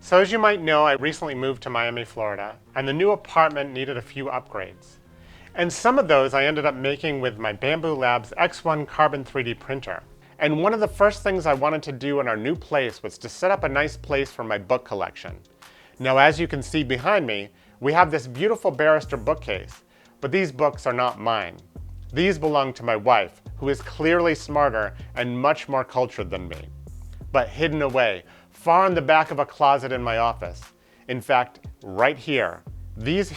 So as you might know, I recently moved to Miami, Florida, and the new apartment needed a few upgrades. And some of those I ended up making with my Bamboo Labs X1 Carbon 3D printer. And one of the first things I wanted to do in our new place was to set up a nice place for my book collection. Now, as you can see behind me, we have this beautiful barrister bookcase, but these books are not mine. These belong to my wife, who is clearly smarter and much more cultured than me, but hidden away, far in the back of a closet in my office. In fact, right here. These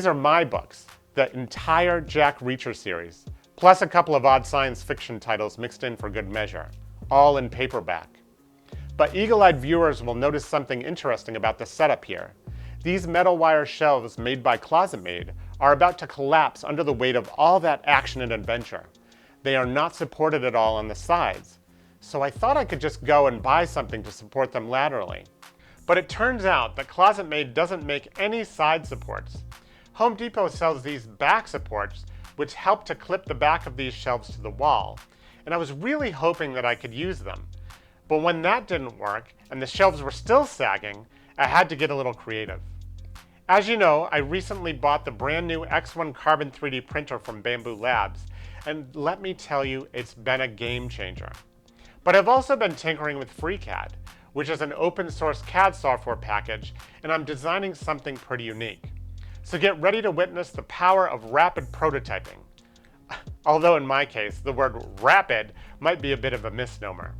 are my books, the entire Jack Reacher series, plus a couple of odd science fiction titles mixed in for good measure, all in paperback. But eagle-eyed viewers will notice something interesting about the setup here. These metal wire shelves made by Closet Made are about to collapse under the weight of all that action and adventure. They are not supported at all on the sides, so I thought I could just go and buy something to support them laterally. But it turns out that Closet Made doesn't make any side supports. Home Depot sells these back supports, which help to clip the back of these shelves to the wall, and I was really hoping that I could use them. But when that didn't work, and the shelves were still sagging, I had to get a little creative. As you know, I recently bought the brand new X1 Carbon 3D printer from Bamboo Labs, and let me tell you, it's been a game changer. But I've also been tinkering with FreeCAD, which is an open source CAD software package, and I'm designing something pretty unique. So get ready to witness the power of rapid prototyping. Although in my case, the word rapid might be a bit of a misnomer.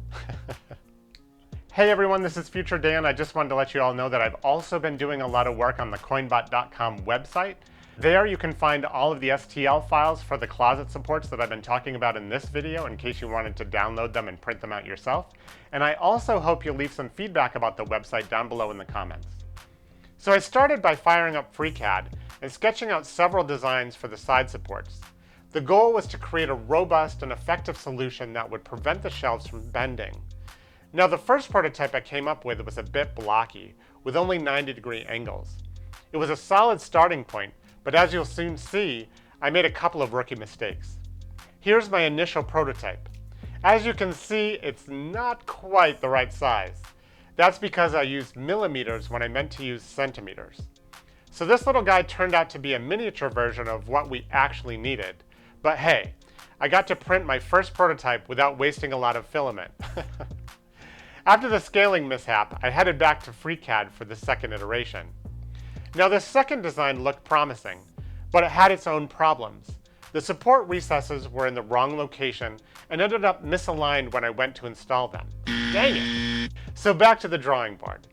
Hey everyone, this is Future Dan. I just wanted to let you all know that I've also been doing a lot of work on the Coinbot.com website. There you can find all of the STL files for the closet supports that I've been talking about in this video in case you wanted to download them and print them out yourself. And I also hope you'll leave some feedback about the website down below in the comments. So I started by firing up FreeCAD and sketching out several designs for the side supports. The goal was to create a robust and effective solution that would prevent the shelves from bending. Now the first prototype I came up with was a bit blocky, with only 90-degree angles. It was a solid starting point, but as you'll soon see, I made a couple of rookie mistakes. Here's my initial prototype. As you can see, it's not quite the right size. That's because I used millimeters when I meant to use centimeters. So this little guy turned out to be a miniature version of what we actually needed. But hey, I got to print my first prototype without wasting a lot of filament. After the scaling mishap, I headed back to FreeCAD for the second iteration. Now this second design looked promising, but it had its own problems. The support recesses were in the wrong location and ended up misaligned when I went to install them. Dang it! So back to the drawing board.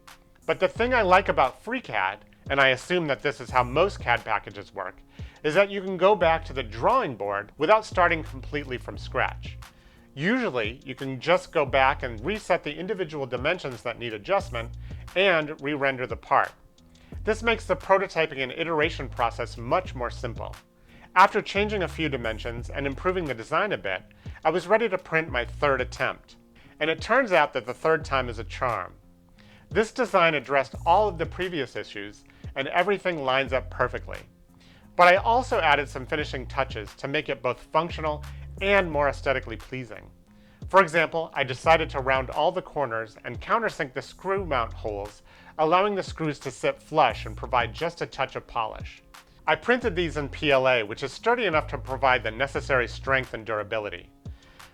But the thing I like about FreeCAD, and I assume that this is how most CAD packages work, is that you can go back to the drawing board without starting completely from scratch. Usually, you can just go back and reset the individual dimensions that need adjustment and re-render the part. This makes the prototyping and iteration process much more simple. After changing a few dimensions and improving the design a bit, I was ready to print my third attempt. And it turns out that the third time is a charm. This design addressed all of the previous issues, and everything lines up perfectly. But I also added some finishing touches to make it both functional and more aesthetically pleasing. For example, I decided to round all the corners and countersink the screw mount holes, allowing the screws to sit flush and provide just a touch of polish. I printed these in PLA, which is sturdy enough to provide the necessary strength and durability.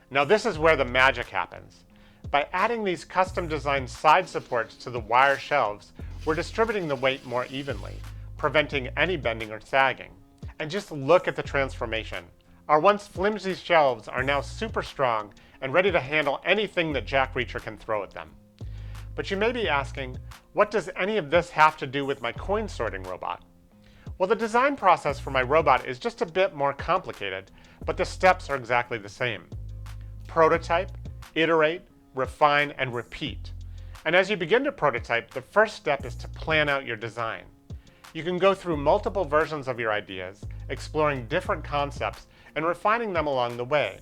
Now this is where the magic happens. By adding these custom designed side supports to the wire shelves, we're distributing the weight more evenly, preventing any bending or sagging. And just look at the transformation. Our once flimsy shelves are now super strong and ready to handle anything that Jack Reacher can throw at them. But you may be asking, what does any of this have to do with my coin sorting robot? Well, the design process for my robot is just a bit more complicated, but the steps are exactly the same. Prototype, iterate, refine, and repeat. And as you begin to prototype, the first step is to plan out your design. You can go through multiple versions of your ideas, exploring different concepts, and refining them along the way.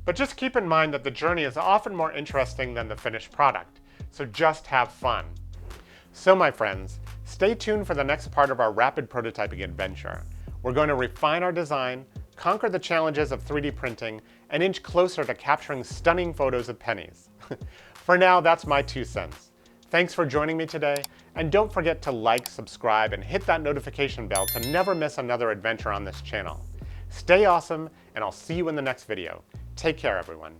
But just keep in mind that the journey is often more interesting than the finished product, so just have fun. So my friends, stay tuned for the next part of our rapid prototyping adventure. We're going to refine our design, conquer the challenges of 3D printing, and inch closer to capturing stunning photos of pennies. For now, that's my 2 cents. Thanks for joining me today, And don't forget to like, subscribe, and hit that notification bell to never miss another adventure on this channel. Stay awesome, and I'll see you in the next video. Take care, everyone.